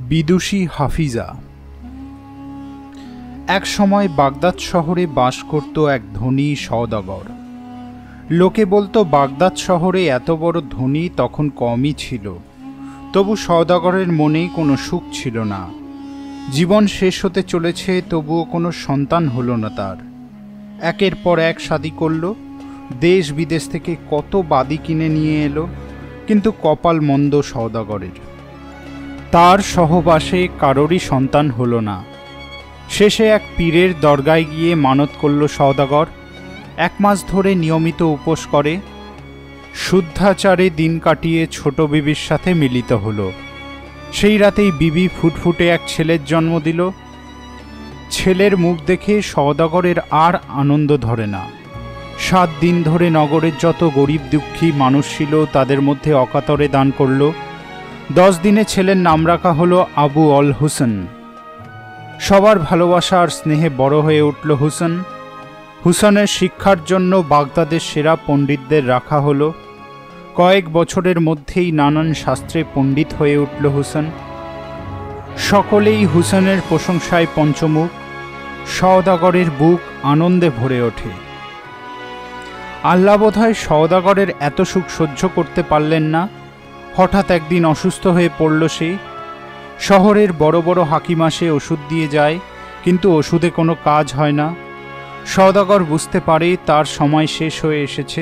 বিদুষী হাফিজা। এক সময় বাগদাদ শহরে বাস করত এক ধনী সওদাগর। লোকে বলতো বাগদাদ শহরে এত বড় ধনী তখন কমই ছিল। তবু সওদাগরের মনেই কোনো সুখ ছিল না। জীবন শেষ হতে চলেছে, তবুও কোনো সন্তান হলো না তার। একের পর এক শাদী করল, দেশ বিদেশ থেকে কত বাদী কিনে নিয়ে এলো, কিন্তু কপাল মন্দ সওদাগরের। তার সহবাসে কারোরই সন্তান হলো না। শেষে এক পীরের দরগায় গিয়ে মানত করল সওদাগর। 1 মাস ধরে নিয়মিত উপোস করে শুদ্ধাচারে দিন কাটিয়ে ছোট বিবির সাথে মিলিত হলো। সেই রাতেই বিবি ফুটফুটে এক ছেলের জন্ম দিল। ছেলের মুখ দেখে সওদাগরের আর আনন্দ ধরে না। 7 দিন ধরে নগরের যত গরিব দুঃখী মানুষ ছিল তাদের মধ্যে অকাতরে দান করল। 10 দিনে ছেলের নাম রাখা হলো আবু অল হুসেন। সবার ভালোবাসা আর স্নেহে বড় হয়ে উঠল হুসেন। হুসেনের শিক্ষার জন্য বাগদাদের সেরা পণ্ডিতদের রাখা হলো। কয়েক বছরের মধ্যেই নানান শাস্ত্রে পণ্ডিত হয়ে উঠল হুসেন। সকলেই হুসেনের প্রশংসায় পঞ্চমুখ। সওদাগরের বুক আনন্দে ভরে ওঠে। আল্লাহ বোধহয় সওদাগরের এত সুখ সহ্য করতে পারলেন না। হঠাৎ একদিন অসুস্থ হয়ে পড়ল সে। শহরের বড় বড় হাকিম আসে ওষুধ দিয়ে যায়, কিন্তু ওষুধে কোনো কাজ হয় না। সওদাগর বুঝতে পারে তার সময় শেষ হয়ে এসেছে।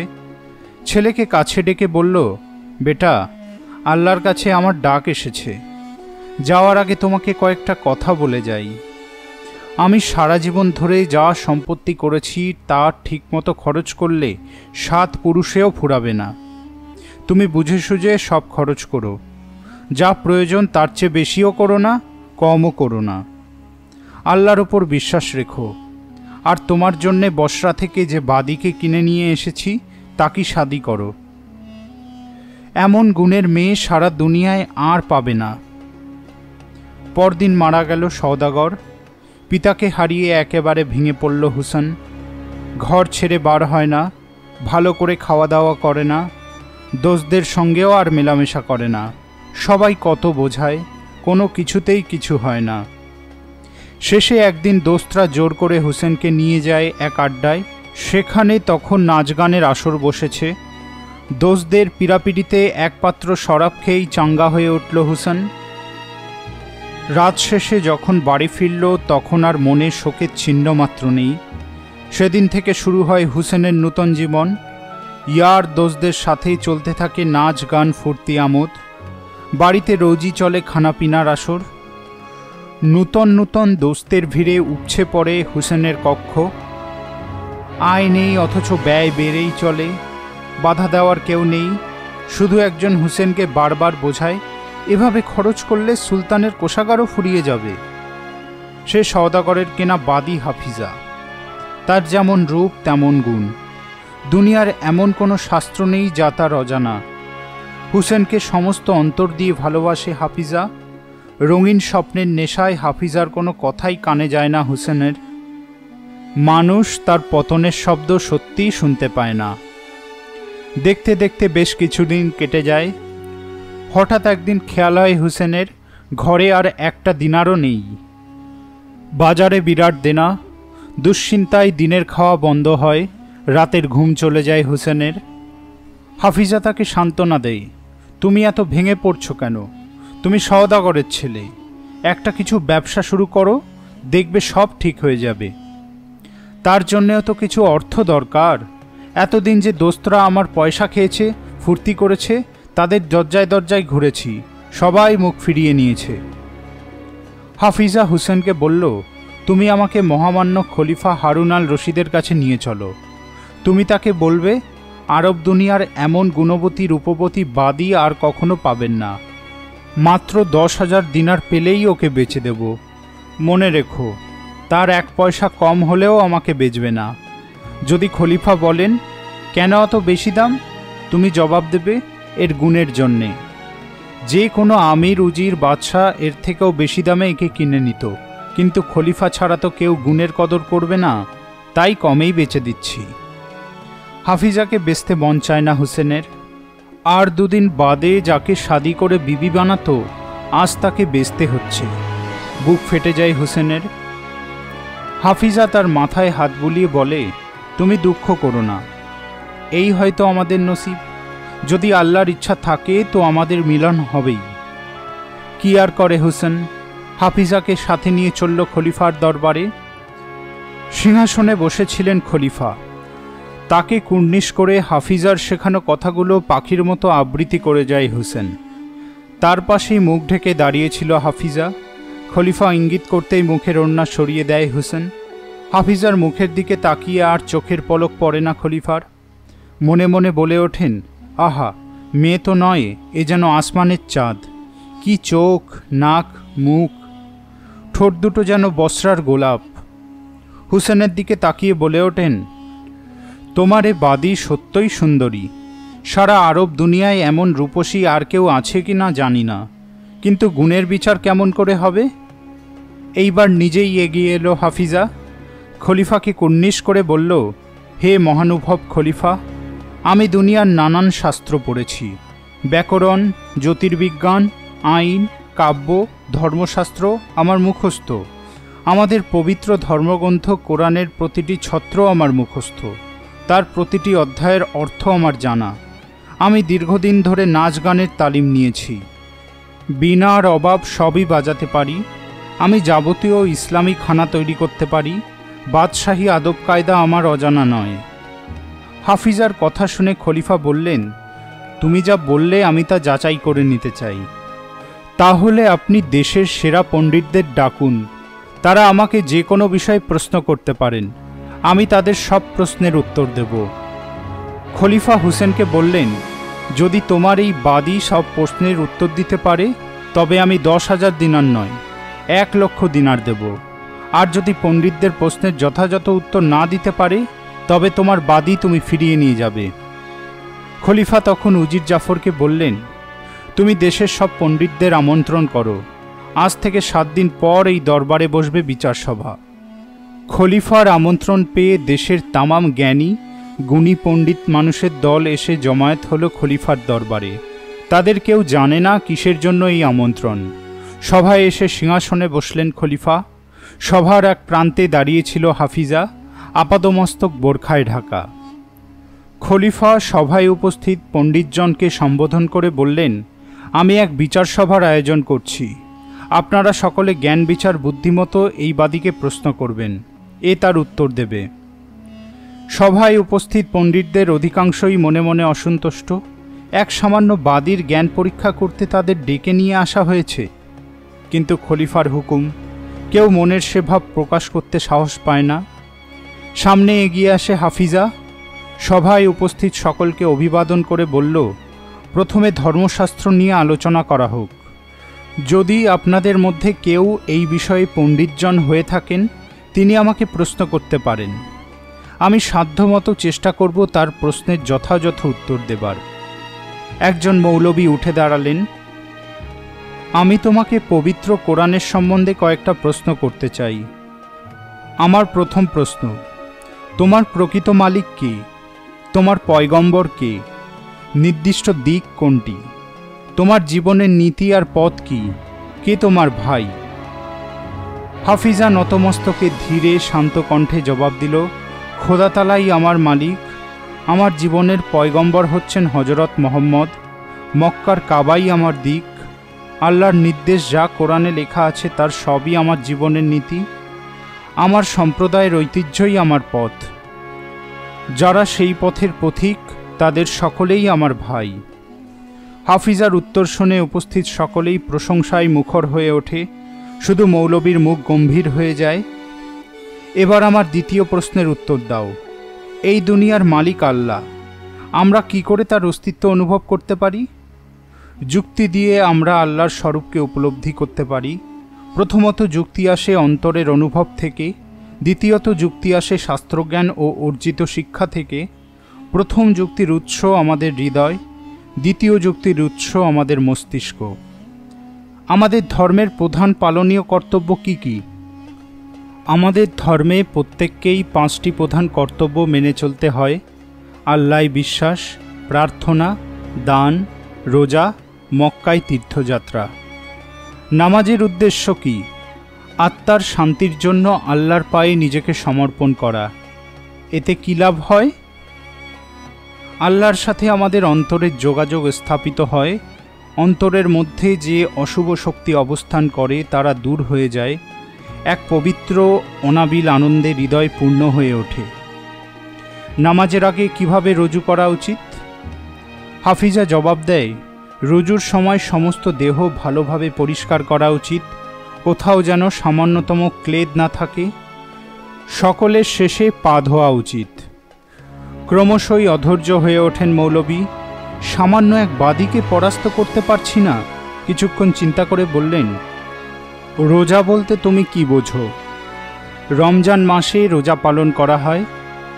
ছেলেকে কাছে ডেকে বলল, বেটা, আল্লাহর কাছে আমার ডাক এসেছে। যাওয়ার আগে তোমাকে কয়েকটা কথা বলে যাই। আমি সারা জীবন ধরে যা সম্পত্তি করেছি তা ঠিকমতো খরচ করলে 7 পুরুষেও ফুরাবে না। তুমি বুঝে সুঝে সব খরচ করো। যা প্রয়োজন তার চেয়ে বেশিও করো না, কমও করো না। আল্লাহর ওপর বিশ্বাস রেখো। আর তোমার জন্যে বসরা থেকে যে বাদীকে কিনে নিয়ে এসেছি তাকে শাদী করো। এমন গুণের মেয়ে সারা দুনিয়ায় আর পাবে না। পরদিন মারা গেল সওদাগর। পিতাকে হারিয়ে একেবারে ভেঙে পড়ল হুসেন। ঘর ছেড়ে বার হয় না, ভালো করে খাওয়া দাওয়া করে না, দোস্তদের সঙ্গেও আর মেলামেশা করে না। সবাই কত বোঝায়, কোনো কিছুতেই কিছু হয় না। শেষে একদিন দোস্তরা জোর করে হুসেনকে নিয়ে যায় এক আড্ডায়। সেখানে তখন নাচ গানের আসর বসেছে। দোস্তদের পিড়াপিড়িতে এক পাত্র শরাব খেয়েই চাঙ্গা হয়ে উঠল হুসেন। রাত শেষে যখন বাড়ি ফিরল তখন আর মনে শোকের চিহ্ন মাত্র নেই। সেদিন থেকে শুরু হয় হুসেনের নূতন জীবন। ইয়ার দোস্তদের সাথেই চলতে থাকে নাচ গান ফুর্তি আমোদ। বাড়িতে রোজই চলে খানাপিনার আসর। নূতন নূতন দোস্তের ভিড়ে উপছে পড়ে হুসেনের কক্ষ। আয় নেই, অথচ ব্যয় বেড়েই চলে। বাধা দেওয়ার কেউ নেই। শুধু একজন হুসেনকে বারবার বোঝায়, এভাবে খরচ করলে সুলতানের কোষাগারও ফুরিয়ে যাবে। সে সওদাগরের কেনা বাদী হাফিজা। তার যেমন রূপ তেমন গুণ। দুনিয়ার এমন কোনো শাস্ত্র নেই যা তার অজানা। হুসেনকে সমস্ত অন্তর দিয়ে ভালোবাসে হাফিজা। রঙিন স্বপ্নের নেশায় হাফিজার কোনো কথাই কানে যায় না হুসেনের। মানুষ তার পতনের শব্দ সত্যিই শুনতে পায় না। দেখতে দেখতে বেশ কিছুদিন কেটে যায়। হঠাৎ একদিন খেয়াল হয় হুসেনের, ঘরে আর একটা দিনারও নেই। বাজারে বিরাট দেনা। দুশ্চিন্তায় দিনের খাওয়া বন্ধ হয়, রাতের ঘুম চলে যায় হুসেনের। হাফিজা তাকে সান্ত্বনা দেয়, তুমি এত ভেঙে পড়ছো কেন? তুমি সওদাগরের ছেলে, একটা কিছু ব্যবসা শুরু করো, দেখবে সব ঠিক হয়ে যাবে। তার জন্যেও তো কিছু অর্থ দরকার। এতদিন যে দোস্তরা আমার পয়সা খেয়েছে, ফুর্তি করেছে, তাদের দরজায় দরজায় ঘুরেছি, সবাই মুখ ফিরিয়ে নিয়েছে। হাফিজা হুসেনকে বলল, তুমি আমাকে মহামান্য খলিফা হারুন আল রশিদের কাছে নিয়ে চলো। তুমি তাকে বলবে, আরব দুনিয়ার এমন গুণবতী রূপবতী বাদী আর কখনো পাবেন না। মাত্র 10,000 দিনার পেলেই ওকে বেচে দেব। মনে রেখো, তার 1 পয়সা কম হলেও আমাকে বেচবে না। যদি খলিফা বলেন, কেন অত বেশি দাম? তুমি জবাব দেবে, এর গুণের জন্যে। যে কোনো আমির উজির বাদশাহ এর থেকেও বেশি দামে একে কিনে নিত, কিন্তু খলিফা ছাড়া তো কেউ গুণের কদর করবে না, তাই কমেই বেচে দিচ্ছি। হাফিজাকে বেচতে মন চায় না হুসেনের। আর 2 দিন বাদে যাকে শাদী করে বিবি বানাতো আজ তাকে বেচতে হচ্ছে। বুক ফেটে যায় হোসেনের। হাফিজা তার মাথায় হাত বুলিয়ে বলে, তুমি দুঃখ করো না, এই হয়তো আমাদের নসিব। যদি আল্লাহর ইচ্ছা থাকে তো আমাদের মিলন হবেই। কি আর করে হোসেন, হাফিজাকে সাথে নিয়ে চলল খলিফার দরবারে। সিংহাসনে বসেছিলেন খলিফা। তাকে কুর্নিশ করে হাফিজার শেখানো কথাগুলো পাখির মতো আবৃত্তি করে যায় হোসেন। তার পাশেই মুখ ঢেকে দাঁড়িয়েছিল হাফিজা। খলিফা ইঙ্গিত করতেই মুখের ওড়না সরিয়ে দেয় হোসেন। হাফিজার মুখের দিকে তাকিয়ে আর চোখের পলক পড়ে না খলিফার। মনে মনে বলে ওঠেন, আহা, মেয়ে তো নয়, এ যেন আসমানের চাঁদ। কি চোখ, নাক, মুখ, ঠোঁট দুটো যেন বসরার গোলাপ। হুসেনের দিকে তাকিয়ে বলে ওঠেন, তোমার এ বাদী সত্যই সুন্দরী। সারা আরব দুনিয়ায় এমন রূপসী আর কেউ আছে কি না জানি না, কিন্তু গুণের বিচার কেমন করে হবে? এইবার নিজেই এগিয়ে এলো হাফিজা। খলিফাকে কুর্নিশ করে বলল, হে মহানুভব খলিফা, আমি দুনিয়ার নানান শাস্ত্র পড়েছি। ব্যাকরণ, জ্যোতির্বিজ্ঞান, আইন, কাব্য, ধর্মশাস্ত্র আমার মুখস্থ। আমাদের পবিত্র ধর্মগ্রন্থ কোরআনের প্রতিটি ছত্র আমার মুখস্থ। তার প্রতিটি অধ্যায়ের অর্থ আমার জানা। আমি দীর্ঘদিন ধরে নাচ গানের তালিম নিয়েছি। বীণা, রবাব সবই বাজাতে পারি। আমি যাবতীয় ইসলামী খানা তৈরি করতে পারি। বাদশাহী আদব কায়দা আমার অজানা নয়। হাফিজার কথা শুনে খলিফা বললেন, তুমি যা বললে আমি তা যাচাই করে নিতে চাই। তাহলে আপনি দেশের সেরা পণ্ডিতদের ডাকুন। তারা আমাকে যে কোনো বিষয়ে প্রশ্ন করতে পারেন, আমি তাদের সব প্রশ্নের উত্তর দেব। খলিফা হুসেনকে বললেন, যদি তোমার এই বাদী সব প্রশ্নের উত্তর দিতে পারে তবে আমি 10,000 দিনার নয় 1,00,000 দিনার দেব। আর যদি পণ্ডিতদের প্রশ্নের যথাযথ উত্তর না দিতে পারে তবে তোমার বাদী তুমি ফিরিয়ে নিয়ে যাবে। খলিফা তখন উজির জাফরকে বললেন, তুমি দেশের সব পণ্ডিতদের আমন্ত্রণ করো। আজ থেকে 7 দিন পর এই দরবারে বসবে বিচার সভা। খলিফার আমন্ত্রণ পেয়ে দেশের তামাম জ্ঞানী গুণী পণ্ডিত মানুষের দল এসে জমায়েত হলো খলিফার দরবারে। তাদের কেউ জানে না কিসের জন্য এই আমন্ত্রণ। সভায় এসে সিংহাসনে বসলেন খলিফা। সভার এক প্রান্তে দাঁড়িয়েছিল হাফিজা, আপাদমস্তক বোরখায় ঢাকা। খলিফা সভায় উপস্থিত পণ্ডিতজনকে সম্বোধন করে বললেন, আমি এক বিচার সভার আয়োজন করছি। আপনারা সকলে জ্ঞান বিচার বুদ্ধিমতো এই বাদীকে প্রশ্ন করবেন, এ তার উত্তর দেবে। সভায় উপস্থিত পণ্ডিতদের অধিকাংশই মনে মনে অসন্তুষ্ট। এক সামান্য বাদীর জ্ঞান পরীক্ষা করতে তাদের ডেকে নিয়ে আসা হয়েছে। কিন্তু খলিফার হুকুম, কেউ মনের সে ভাব প্রকাশ করতে সাহস পায় না। সামনে এগিয়ে আসে হাফিজা। সভায় উপস্থিত সকলকে অভিবাদন করে বলল, প্রথমে ধর্মশাস্ত্র নিয়ে আলোচনা করা হোক। যদি আপনাদের মধ্যে কেউ এই বিষয়ে পণ্ডিতজন হয়ে থাকেন তিনি আমাকে প্রশ্ন করতে পারেন। আমি সাধ্যমতো চেষ্টা করব তার প্রশ্নের যথাযথ উত্তর দেবার। একজন মৌলবী উঠে দাঁড়ালেন। আমি তোমাকে পবিত্র কোরআনের সম্বন্ধে কয়েকটা প্রশ্ন করতে চাই। আমার প্রথম প্রশ্ন, তোমার প্রকৃত মালিক কে? তোমার পয়গম্বর কে? নির্দিষ্ট দিক কোনটি? তোমার জীবনের নীতি আর পথ কি? কে তোমার ভাই? হাফিজা নতমস্তকে ধীরে শান্ত কণ্ঠে জবাব দিল, খোদা তাআলাই আমার মালিক। আমার জীবনের পয়গম্বর হচ্ছেন হযরত মুহাম্মদ। মক্কার কাবাই আমার দিক। আল্লাহর নির্দেশ যা কোরআনে লেখা আছে তার সবই আমার জীবনের নীতি। আমার সম্প্রদায়ের ঐতিহ্যই আমার পথ। যারা সেই পথের পথিক তাদের সকলেই আমার ভাই। হাফিজার উত্তর শুনে উপস্থিত সকলেই প্রশংসায় মুখর হয়ে ওঠে। শুধু মৌলবীর মুখ গম্ভীর হয়ে যায়। এবার আমার দ্বিতীয় প্রশ্নের উত্তর দাও। এই দুনিয়ার মালিক আল্লাহ, আমরা কি করে তার অস্তিত্ব অনুভব করতে পারি? যুক্তি দিয়ে আমরা আল্লাহর স্বরূপকে উপলব্ধি করতে পারি। প্রথমত যুক্তি আসে অন্তরের অনুভব থেকে, দ্বিতীয়ত যুক্তি আসে শাস্ত্রজ্ঞান ও অর্জিত শিক্ষা থেকে। প্রথম যুক্তির উৎস আমাদের হৃদয়, দ্বিতীয় যুক্তির উৎস আমাদের মস্তিষ্ক। আমাদের ধর্মের প্রধান পালনীয় কর্তব্য কি কি? আমাদের ধর্মে প্রত্যেককেই 5টি প্রধান কর্তব্য মেনে চলতে হয়। আল্লাহ বিশ্বাস, প্রার্থনা, দান, রোজা, মক্কায় তীর্থযাত্রা। নামাজের উদ্দেশ্য কি? আত্মার শান্তির জন্য আল্লাহর পায়ে নিজেকে সমর্পণ করা। এতে কী লাভ হয়? আল্লাহর সাথে আমাদের অন্তরের যোগাযোগ স্থাপিত হয়। অন্তরের মধ্যে যে অশুভ শক্তি অবস্থান করে তারা দূর হয়ে যায়। এক পবিত্র অনাবিল আনন্দে হৃদয় পূর্ণ হয়ে ওঠে। নামাজের আগে কিভাবে রুজু করা উচিত? হাফিজা জবাব দেয়, রুজুর সময় সমস্ত দেহ ভালোভাবে পরিষ্কার করা উচিত, কোথাও যেন সামান্যতম ক্লেদ না থাকে। সকলের শেষে পা ধোয়া উচিত। ক্রমশই অধৈর্য হয়ে ওঠেন মৌলবী। সামান্য এক বাদীকে পরাস্ত করতে পারছি না। কিছুক্ষণ চিন্তা করে বললেন, রোজা বলতে তুমি কি বোঝো? রমজান মাসে রোজা পালন করা হয়।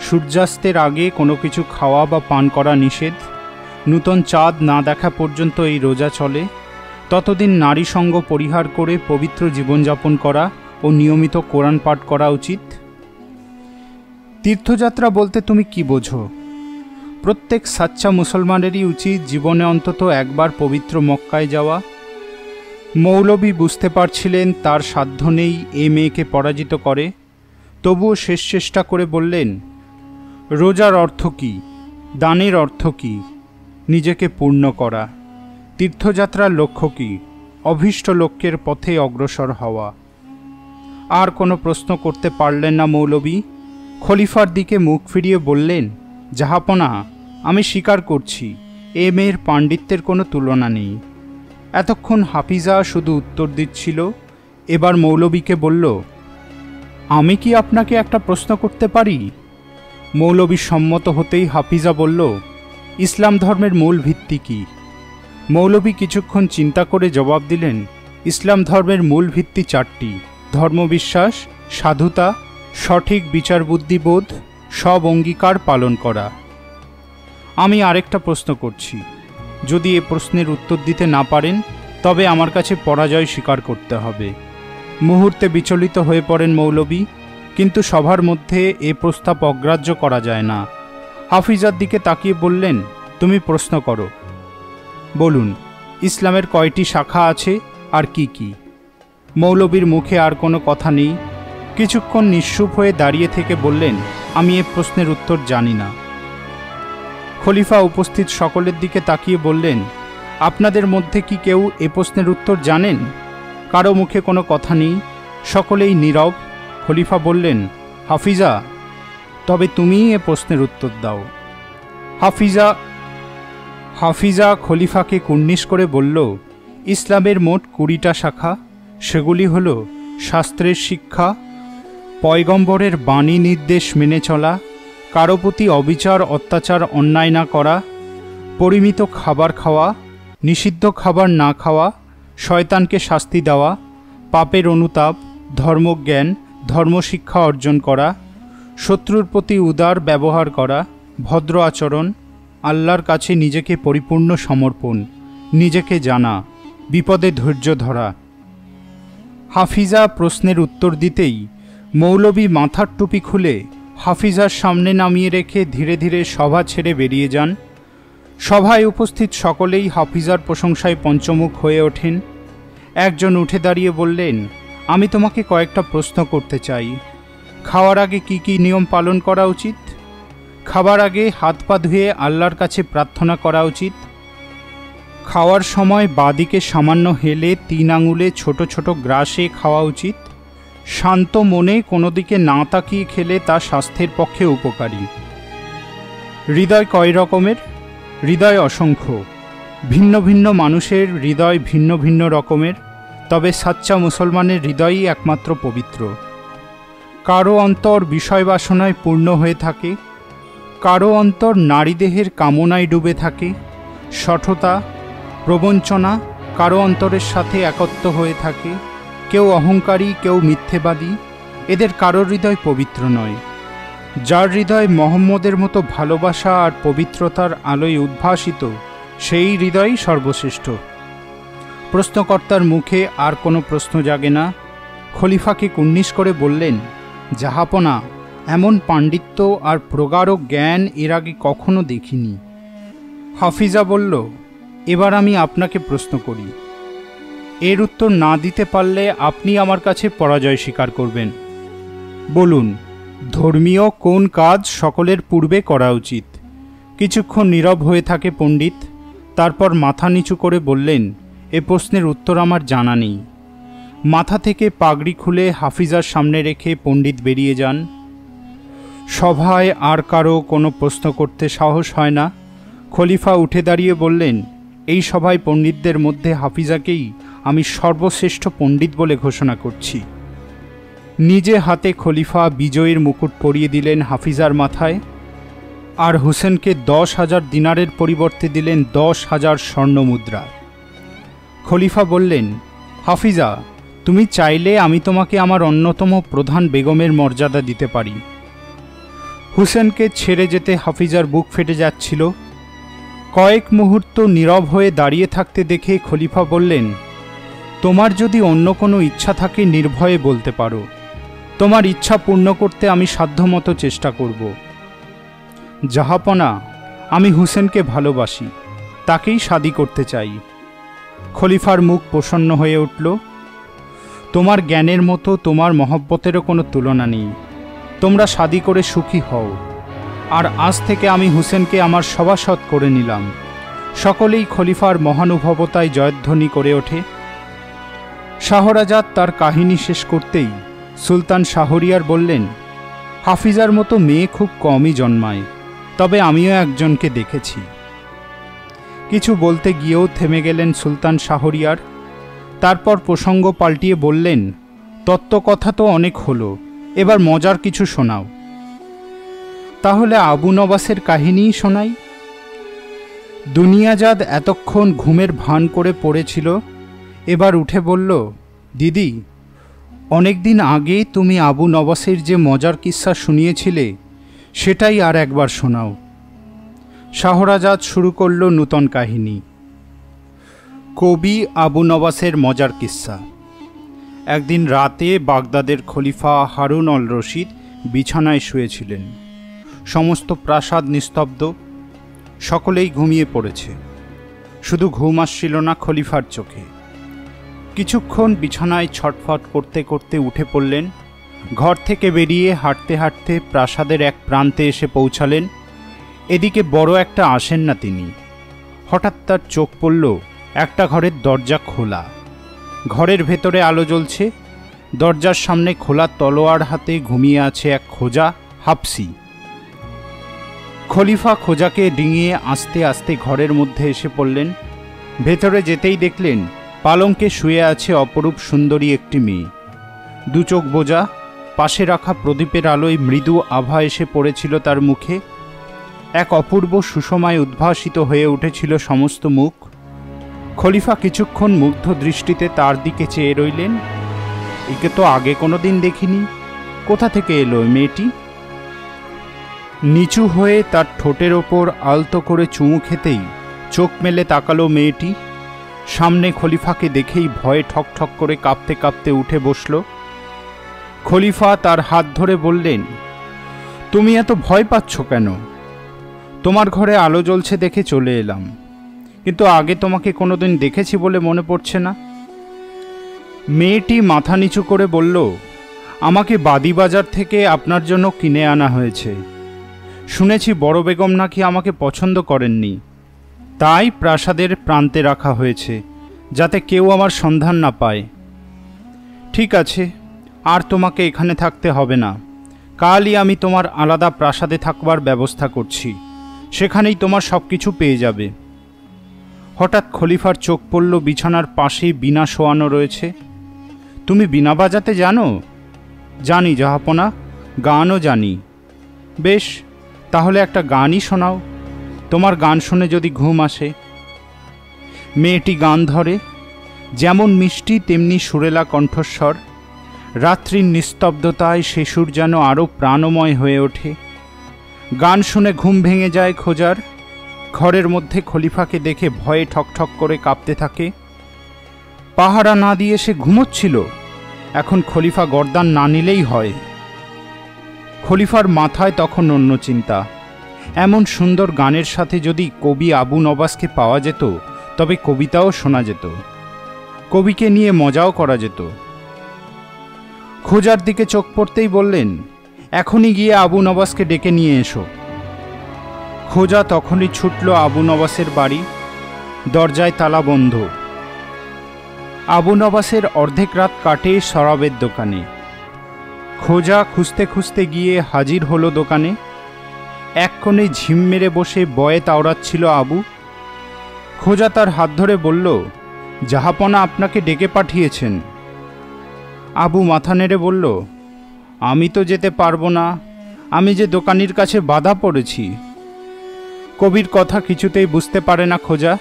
সূর্যাস্তের আগে কোনো কিছু খাওয়া বা পান করা নিষেধ। নূতন চাঁদ না দেখা পর্যন্ত এই রোজা চলে। ততদিন নারী সঙ্গ পরিহার করে পবিত্র জীবনযাপন করা ও নিয়মিত কোরআন পাঠ করা উচিত। তীর্থযাত্রা বলতে তুমি কি বোঝো? প্রত্যেক সাচ্চা মুসলমানেরই উচিত জীবনে অন্তত একবার পবিত্র মক্কায় যাওয়া। মৌলবী বুঝতে পারছিলেন তার সাধ্য নেই এ মেয়েকে পরাজিত করে। তবুও শেষ চেষ্টা করে বললেন, রোজার অর্থ কী? দানের অর্থ কী? নিজেকে পূর্ণ করা। তীর্থযাত্রার লক্ষ্য কী? অভীষ্ট লক্ষ্যের পথে অগ্রসর হওয়া। আর কোনো প্রশ্ন করতে পারলেন না মৌলবী। খলিফার দিকে মুখ ফিরিয়ে বললেন, জাহাপনা, আমি স্বীকার করছি এ মেয়ের পাণ্ডিত্যের কোনো তুলনা নেই। এতক্ষণ হাফিজা শুধু উত্তর দিচ্ছিল। এবার মৌলবীকে বলল, আমি কি আপনাকে একটা প্রশ্ন করতে পারি? মৌলবী সম্মত হতেই হাফিজা বলল, ইসলাম ধর্মের মূল ভিত্তি কী? মৌলবী কিছুক্ষণ চিন্তা করে জবাব দিলেন, ইসলাম ধর্মের মূল ভিত্তি 4টি: ধর্মবিশ্বাস, সাধুতা, সঠিক বিচার বুদ্ধিবোধ, সব অঙ্গীকার পালন করা। আমি আরেকটা প্রশ্ন করছি। যদি এ প্রশ্নের উত্তর দিতে না পারেন তবে আমার কাছে পরাজয় স্বীকার করতে হবে। মুহূর্তে বিচলিত হয়ে পড়েন মৌলবী, কিন্তু সবার মধ্যে এ প্রস্তাব অগ্রাহ্য করা যায় না। হাফিজার দিকে তাকিয়ে বললেন, তুমি প্রশ্ন করো। বলুন, ইসলামের কয়টি শাখা আছে আর কি কি? মৌলবীর মুখে আর কোনো কথা নেই। কিছুক্ষণ নিশ্চুপ হয়ে দাঁড়িয়ে থেকে বললেন, আমি এ প্রশ্নের উত্তর জানি না। খলিফা উপস্থিত সকলের দিকে তাকিয়ে বললেন, আপনাদের মধ্যে কি কেউ এ প্রশ্নের উত্তর জানেন? কারো মুখে কোনো কথা নেই, সকলেই নীরব। খলিফা বললেন, হাফিজা, তবে তুমিই এ প্রশ্নের উত্তর দাও। হাফিজা খলিফাকে কুর্নিশ করে বলল, ইসলামের মোট 20টা শাখা। সেগুলি হল শাস্ত্রের শিক্ষা, পয়গম্বরের বাণী নির্দেশ মেনে চলা, কারো প্রতি অবিচার অত্যাচার অন্যায় না করা, পরিমিত খাবার খাওয়া, নিষিদ্ধ খাবার না খাওয়া, শয়তানকে শাস্তি দেওয়া, পাপের অনুতাপ, ধর্মজ্ঞান, ধর্মশিক্ষা অর্জন করা, শত্রুর প্রতি উদার ব্যবহার করা, ভদ্র আচরণ, আল্লাহর কাছে নিজেকে পরিপূর্ণ সমর্পণ, নিজেকে জানা, বিপদে ধৈর্য ধরা। হাফিজা প্রশ্নের উত্তর দিতেই মৌলবী মাথার টুপি খুলে হাফিজার সামনে নামিয়ে রেখে ধীরে ধীরে সভা ছেড়ে বেরিয়ে যান। সভায় উপস্থিত সকলেই হাফিজার প্রশংসায় পঞ্চমুখ হয়ে ওঠেন। একজন উঠে দাঁড়িয়ে বললেন, আমি তোমাকে কয়েকটা প্রশ্ন করতে চাই। খাওয়ার আগে কি কি নিয়ম পালন করা উচিত? খাবার আগে হাত পা ধুয়ে আল্লাহর কাছে প্রার্থনা করা উচিত। খাওয়ার সময় বাদিকে সামান্য হেলে 3 আঙুলে ছোট ছোট গ্রাসে খাওয়া উচিত। শান্ত মনে কোনো দিকে না তাকিয়ে খেলে তা স্বাস্থ্যের পক্ষে উপকারী। হৃদয় কয় রকমের? হৃদয় অসংখ্য। ভিন্ন ভিন্ন মানুষের হৃদয় ভিন্ন ভিন্ন রকমের, তবে সাচ্চা মুসলমানের হৃদয়ই একমাত্র পবিত্র। কারো অন্তর বিষয় বাসনায় পূর্ণ হয়ে থাকে, কারো অন্তর নারীদেহের কামনায় ডুবে থাকে। শঠতা, প্রবঞ্চনা কারো অন্তরের সাথে একত্র হয়ে থাকে। কেউ অহংকারী, কেউ মিথ্যেবাদী। এদের কারোর হৃদয় পবিত্র নয়। যার হৃদয় মোহাম্মদের মতো ভালোবাসা আর পবিত্রতার আলোয় উদ্ভাসিত, সেই হৃদয়ই সর্বশ্রেষ্ঠ। প্রশ্নকর্তার মুখে আর কোনো প্রশ্ন জাগে না। খলিফাকে কুর্নিশ করে বললেন, জাহাপনা, এমন পাণ্ডিত্য আর প্রগাঢ় জ্ঞান এর আগে কখনো দেখিনি। হাফিজা বলল, এবার আমি আপনাকে প্রশ্ন করি। এর উত্তর না দিতে পারলে আপনি আমার কাছে পরাজয় স্বীকার করবেন। বলুন, ধর্মীয় কোন কাজ সকলের পূর্বে করা উচিত? কিছুক্ষণ নীরব হয়ে থাকে পণ্ডিত, তারপর মাথা নিচু করে বললেন, এ প্রশ্নের উত্তর আমার জানা নেই। মাথা থেকে পাগড়ি খুলে হাফিজার সামনে রেখে পণ্ডিত বেরিয়ে যান। সভায় আর কারো কোনো প্রশ্ন করতে সাহস হয় না। খলিফা উঠে দাঁড়িয়ে বললেন, এই সভায় পণ্ডিতদের মধ্যে হাফিজাকেই আমি সর্বশ্রেষ্ঠ পণ্ডিত বলে ঘোষণা করছি। নিজে হাতে খলিফা বিজয়ীর মুকুট পরিয়ে দিলেন হাফিজার মাথায়, আর হোসেনকে 10,000 দিনারের পরিবর্তে দিলেন 10,000 স্বর্ণমুদ্রা। খলিফা বললেন, হাফিজা, তুমি চাইলে আমি তোমাকে আমার অন্যতম প্রধান বেগমের মর্যাদা দিতে পারি। হুসেনকে ছেড়ে যেতে হাফিজার বুক ফেটে যাচ্ছিল। কয়েক মুহূর্ত নীরব হয়ে দাঁড়িয়ে থাকতে দেখে খলিফা বললেন, তোমার যদি অন্য কোনো ইচ্ছা থাকে নির্ভয়ে বলতে পারো। তোমার ইচ্ছা পূর্ণ করতে আমি সাধ্যমতো চেষ্টা করব। জাহাপনা, আমি হুসেনকে ভালোবাসি, তাকেই শাদী করতে চাই। খলিফার মুখ প্রসন্ন হয়ে উঠল। তোমার জ্ঞানের মতো তোমার মহব্বতেরও কোনো তুলনা নেই। তোমরা শাদী করে সুখী হও। আর আজ থেকে আমি হুসেনকে আমার সভাসদ করে নিলাম। সকলেই খলিফার মহানুভবতায় জয়ধ্বনি করে ওঠে। শাহরাজাদ তার কাহিনী শেষ করতেই সুলতান শাহরিয়ার বললেন, হাফিজার মতো মেয়ে খুব কমই জন্মায়, তবে আমিও একজনকে দেখেছি। কিছু বলতে গিয়েও থেমে গেলেন সুলতান শাহরিয়ার। তারপর প্রসঙ্গ পাল্টিয়ে বললেন, তত্ত্বকথা তো অনেক হলো, এবার মজার কিছু শোনাও। তাহলে আবু নবাসের কাহিনীই শোনাই। দুনিয়াজাদ এতক্ষণ ঘুমের ভান করে পড়েছিল, এবার উঠে বলল, দিদি, অনেকদিন আগে তুমি আবু নবাসের যে মজার কিস্সা শুনিয়েছিলে সেটাই আর একবার শোনাও। শাহরাজাদ শুরু করল নূতন কাহিনী। কবি আবু নবাসের মজার কিস্সা। একদিন রাতে বাগদাদের খলিফা হারুন অল রশিদ বিছানায় শুয়েছিলেন। সমস্ত প্রাসাদ নিস্তব্ধ, সকলেই ঘুমিয়ে পড়েছে। শুধু ঘুম আসছিল না খলিফার চোখে। কিছুক্ষণ বিছানায় ছটফট করতে করতে উঠে পড়লেন। ঘর থেকে বেরিয়ে হাঁটতে হাঁটতে প্রাসাদের এক প্রান্তে এসে পৌঁছালেন। এদিকে বড় একটা আসেন না তিনি। হঠাৎ তার চোখ পড়ল একটা ঘরের দরজা খোলা। ঘরের ভেতরে আলো জ্বলছে। দরজার সামনে খোলা তলোয়ার হাতে ঘুমিয়ে আছে এক খোজা হাফসি। খলিফা খোজাকে ডিঙিয়ে আস্তে আস্তে ঘরের মধ্যে এসে পড়লেন। ভেতরে যেতেই দেখলেন পালঙ্কে শুয়ে আছে অপরূপ সুন্দরী একটি মেয়ে। দু চোখ বোজা, পাশে রাখা প্রদীপের আলোয় মৃদু আভা এসে পড়েছিল তার মুখে। এক অপূর্ব সুষমায় উদ্ভাসিত হয়ে উঠেছিল সমস্ত মুখ। খলিফা কিছুক্ষণ মুগ্ধ দৃষ্টিতে তার দিকে চেয়ে রইলেন। একে তো আগে কোনোদিন দেখিনি, কোথা থেকে এলো মেয়েটি? নিচু হয়ে তার ঠোঁটের ওপর আলতো করে চুমু খেতেই চোখ মেলে তাকালো মেয়েটি। সামনে খলিফাকে দেখেই ভয়ে ঠক ঠক করে কাঁপতে কাঁপতে উঠে বসল। খলিফা তার হাত ধরে বললেন, তুমি এত ভয় পাচ্ছ কেন? তোমার ঘরে আলো জ্বলছে দেখে চলে এলাম, কিন্তু আগে তোমাকে কোনোদিন দেখেছি বলে মনে পড়ছে না। মেয়েটি মাথা নিচু করে বলল, আমাকে বাদীবাজার থেকে আপনার জন্য কিনে আনা হয়েছে। শুনেছি বড় বেগম নাকি আমাকে পছন্দ করেননি, তাই প্রাসাদের প্রান্তে রাখা হয়েছে, যাতে কেউ আমার সন্ধান না পায়। ঠিক আছে, আর তোমাকে এখানে থাকতে হবে না। কালই আমি তোমার আলাদা প্রাসাদে থাকবার ব্যবস্থা করছি, সেখানেই তোমার সব কিছু পেয়ে যাবে। হঠাৎ খলিফার চোখ পড়ল বিছানার পাশেই বীণা শোয়ানো রয়েছে। তুমি বীণা বাজাতে জানো? জানি জাহাপনা, গানও জানি। বেশ, তাহলে একটা গানই শোনাও, তোমার গান শুনে যদি ঘুম আসে। মেয়েটি গান ধরে, যেমন মিষ্টি তেমনি সুরেলা কণ্ঠস্বর। রাত্রির নিস্তব্ধতায় সে সুর যেন আরও প্রাণময় হয়ে ওঠে। গান শুনে ঘুম ভেঙে যায় খোজার। ঘরের মধ্যে খলিফাকে দেখে ভয়ে ঠকঠক করে কাঁপতে থাকে। পাহারা না দিয়ে সে ঘুমোচ্ছিল, এখন খলিফা গর্দান না নিলেই হয়। খলিফার মাথায় তখন অন্য চিন্তা। এমন সুন্দর গানের সাথে যদি কবি আবু নবাসকে পাওয়া যেত, তবে কবিতাও শোনা যেত। কবিকে নিয়ে মজাও করা যেত। খোঁজার দিকে চোখ পড়তেই বললেন, এখনই গিয়ে আবু নবাসকে ডেকে নিয়ে এসো। খোঁজা তখনই ছুটল আবু নবাসের বাড়ি। দরজায় তালা বন্ধ। আবু নবাসের অর্ধেক রাত কাটে শরাবের দোকানে। খোঁজা খুঁজতে খুঁজতে গিয়ে হাজির হলো দোকানে। এক কোণে ঝিম মেরে বসে বয়ে তাওড়াচ্ছিল আবু। খোঁজা তার হাত ধরে বলল, জাহাপনা আপনাকে ডেকে পাঠিয়েছেন। আবু মাথা নেড়ে বলল, আমি তো যেতে পারবো না, আমি যে দোকানির কাছে বাধা পড়েছি। কবির কথা কিছুতেই বুঝতে পারে না খোঁজা।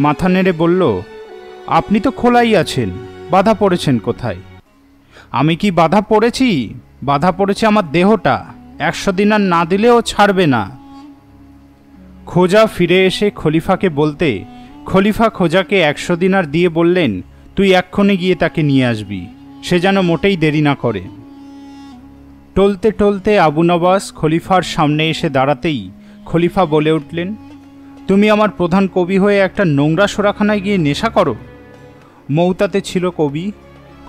মাথা নেড়ে বলল, আপনি তো খোলাই আছেন, বাধা পড়েছেন কোথায়? আমি কি বাধা পড়েছি? বাধা পড়েছে আমার দেহটা, 100 দিনার না দিলেও ছাড়বে না। খোঁজা ফিরে এসে খলিফাকে বলতে খলিফা খোঁজাকে 100 দিনার দিয়ে বললেন, তুই এক্ষণে গিয়ে তাকে নিয়ে আসবি, সে যেন মোটেই দেরি না করে। টলতে টলতে আবু নবাস খলিফার সামনে এসে দাঁড়াতেই খলিফা বলে উঠলেন, তুমি আমার প্রধান কবি হয়ে একটা নোংরা সোরাখানায় গিয়ে নেশা করো? মৌতাতে ছিল কবি।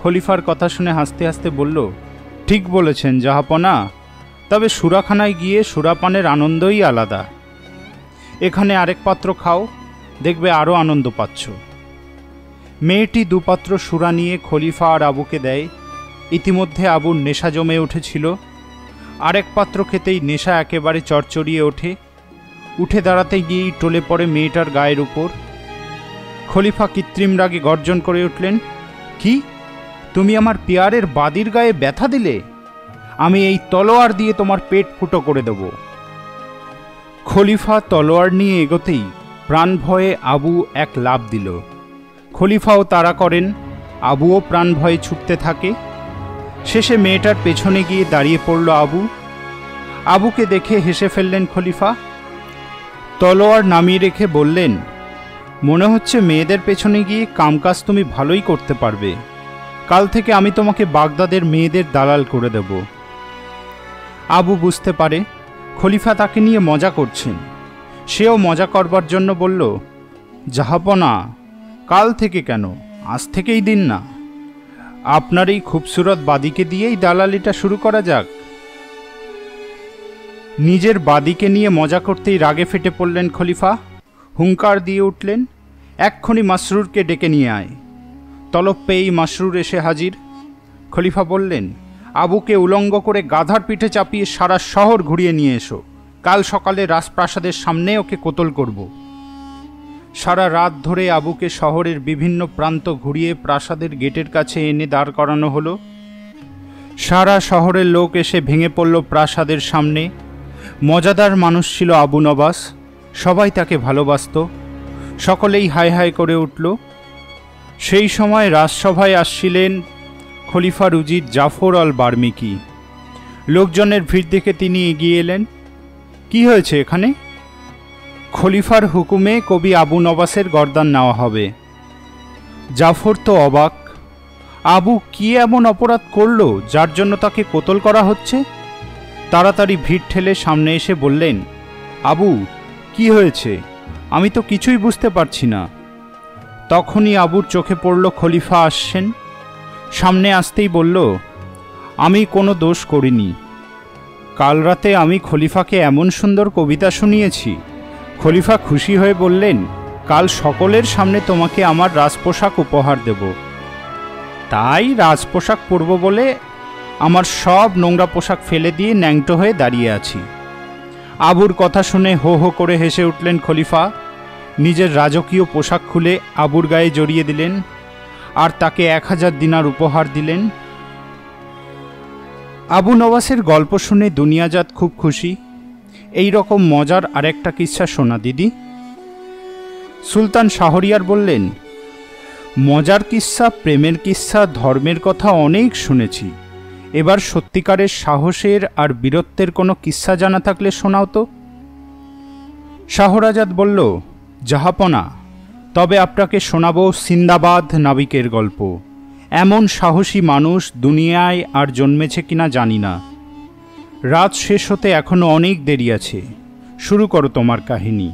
খলিফার কথা শুনে হাসতে হাসতে বলল, ঠিক বলেছেন জাহাপনা, তবে সুরাখানায় গিয়ে সুরাপানের আনন্দই আলাদা। এখানে আরেক পাত্র খাও, দেখবে আরও আনন্দ পাচ্ছ। মেয়েটি দুপাত্র সুরা নিয়ে খলিফা আর আবুকে দেয়। ইতিমধ্যে আবুর নেশা জমে উঠেছিল। আরেক পাত্র খেতেই নেশা একেবারে চড়চড়িয়ে ওঠে। উঠে দাঁড়াতে গিয়েই টলে পড়ে মেয়েটার গায়ের উপর। খলিফা কৃত্রিম রাগে গর্জন করে উঠলেন, কি, তুমি আমার পেয়ারের বাদির গায়ে ব্যথা দিলে? আমি এই তলোয়ার দিয়ে তোমার পেট ফুটো করে দেব। খলিফা তলোয়ার নিয়ে এগোতেই প্রাণ ভয়ে আবু এক লাফ দিল। খলিফাও তাড়া করেন, আবুও প্রাণ ভয়ে ছুটতে থাকে। শেষে মেয়েটার পেছনে গিয়ে দাঁড়িয়ে পড়ল আবু। আবুকে দেখে হেসে ফেললেন খলিফা। তলোয়ার নামিয়ে রেখে বললেন, মনে হচ্ছে মেয়েদের পেছনে গিয়ে কামকাজ তুমি ভালোই করতে পারবে। কাল থেকে আমি তোমাকে বাগদাদের মেয়েদের দালাল করে দেব। আবু বুঝতে পারে খলিফা তাকে নিয়ে মজা করছেন। সেও মজা করবার জন্য বলল, জাহাপনা, কাল থেকে কেন, আজ থেকেই দিন না। আপনার এই খুবসুরত বাদীকে দিয়েই দালালিটা শুরু করা যাক। নিজের বাদীকে নিয়ে মজা করতেই রাগে ফেটে পড়লেন খলিফা। হুঙ্কার দিয়ে উঠলেন, এক্ষুনি মাসরুরকে ডেকে নিয়ে আয়। তলব পেয়েই মাসরুর এসে হাজির। খলিফা বললেন, আবুকে উলঙ্গ করে গাধার পিঠে চাপিয়ে সারা শহর ঘুরিয়ে নিয়ে এসো। কাল সকালে রাজপ্রাসাদের সামনে ওকে কোতল করব। সারা রাত ধরে আবুকে শহরের বিভিন্ন প্রান্ত ঘুরিয়ে প্রাসাদের গেটের কাছে এনে দাঁড় করানো হলো। সারা শহরের লোক এসে ভেঙে পড়ল প্রাসাদের সামনে। মজাদার মানুষ ছিল আবু নবাস, সবাই তাকে ভালোবাসত। সকলেই হাই হাই করে উঠল। সেই সময় রাজসভায় আসছিলেন খলিফার উজির জাফর আল বার্মিকি। লোকজনের ভিড় দেখে তিনি এগিয়ে এলেন। কি হয়েছে এখানে? খলিফার হুকুমে কবি আবু নবাসের গর্দান নেওয়া হবে। জাফর তো অবাক। আবু কি এমন অপরাধ করল যার জন্য তাকে কোতল করা হচ্ছে? তাড়াতাড়ি ভিড় ঠেলে সামনে এসে বললেন, আবু, কি হয়েছে? আমি তো কিছুই বুঝতে পারছি না। তখনই আবুর চোখে পড়ল খলিফা আসছেন। সামনে আসতেই বলল, আমি কোনো দোষ করিনি। কাল রাতে আমি খলিফাকে এমন সুন্দর কবিতা শুনিয়েছি। খলিফা খুশি হয়ে বললেন, কাল সকলের সামনে তোমাকে আমার রাজপোশাক উপহার দেব। তাই রাজপোশাক পরব বলে আমার সব নোংরা পোশাক ফেলে দিয়ে ন্যাংটো হয়ে দাঁড়িয়ে আছি। আবুর কথা শুনে হো হো করে হেসে উঠলেন খলিফা। নিজের রাজকীয় পোশাক খুলে আবুর গায়ে জড়িয়ে দিলেন আর তাকে 1000 দিনার উপহার দিলেন। আবু নবাসের গল্প শুনে দুনিয়াজাত খুব খুশি। এই রকম মজার আরেকটা কিচ্ছা শোনা দিদি। সুলতান শাহরিয়ার বললেন, মজার কিস্সা, প্রেমের কিস্সা, ধর্মের কথা অনেক শুনেছি। এবার সত্যিকারের সাহসের আর বীরত্বের কোনো কিস্সা জানা থাকলে শোনাও তো। শাহরাজাদ বলল, জাহাপনা, তবে আপনাকে শোনাবো সিন্দাবাদ নাবিকের গল্প। এমন সাহসী মানুষ দুনিয়ায় আর জন্মেছে কিনা জানি না। রাত শেষ হতে এখনো অনেক দেরি আছে। শুরু করো তোমার কাহিনী।